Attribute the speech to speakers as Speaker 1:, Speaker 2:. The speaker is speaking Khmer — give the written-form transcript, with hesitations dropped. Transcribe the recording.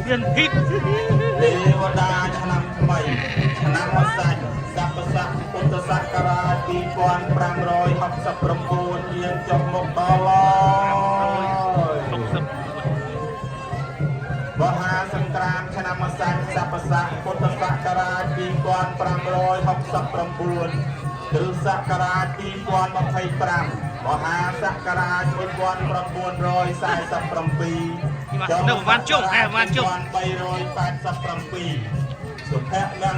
Speaker 1: មានហ៊ីត
Speaker 2: ទេវតាឆ្នាំថ្មីឆ្នាំវស្សាច់ស័កស័កពុទ្ធសករាជ2569យាងចុះមុខដល់មហាសង្គ្រាមឆ្នាំវស្សាច់ស័កស័កពុទ្ធសករាជ2569ទិលសករាជ2025មហាសករាជ1947
Speaker 1: នៅប្រហែលជុំប្រហែលជុំ
Speaker 2: 387សុភមង្គល